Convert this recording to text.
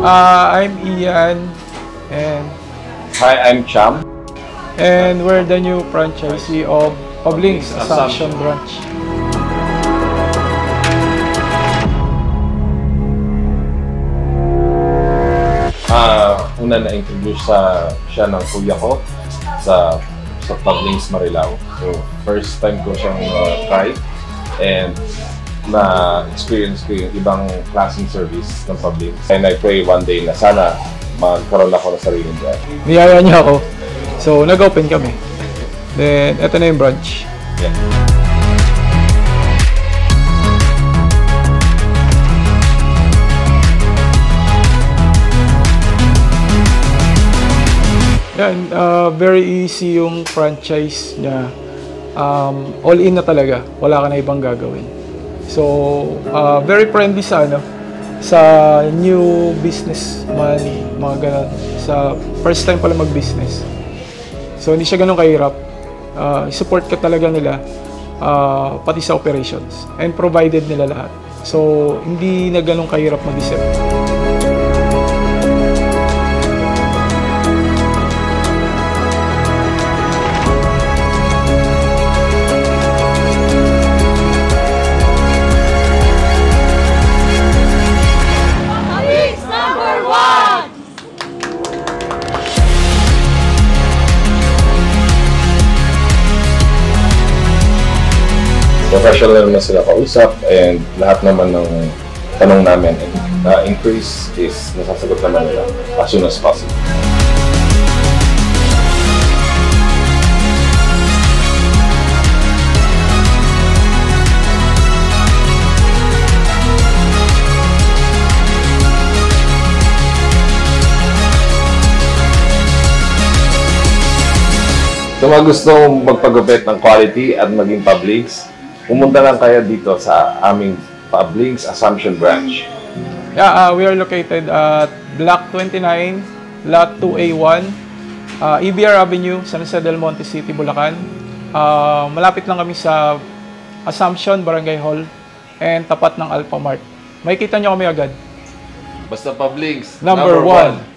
I'm Ian, and Hi, I'm Cham. we're the new franchisee of Pablinks Assumption Branch. Una na-introduce siya ng kuya ko sa Pablinks Marilao. So, first time ko siyang try and na-experience ko yung ibang klaseng service ng Pablinks. And I pray one day na sana magkaroon ako ng sariling branch. Niyaya niya ako, so nag-open kami. Then, eto na yung branch. Yeah. Yan, very easy yung franchise niya. All in na talaga, wala ka na ibang gagawin. So, very friendly sa new businessman, mga ganun. Sa first time pala mag-business. So, hindi siya ganun kahirap. Support ka talaga nila, pati sa operations. And provided nila lahat. So, hindi na ganun kahirap mag-isip. Professional naman sila kausap and lahat naman ng tanong namin and increase is nasasagot naman nila as soon as possible. Sa mga gustong magpagupit ng quality at maging Pablinks, pumunta lang kayo dito sa aming Pablinks Assumption Branch. Yeah, we are located at Block 29, Lot 2A1, EBR Avenue, San Jose del Monte City, Bulacan. Malapit lang kami sa Assumption Barangay Hall and tapat ng Alpha Mart. Makikita nyo kami agad. Basta Pablinks, Number 1.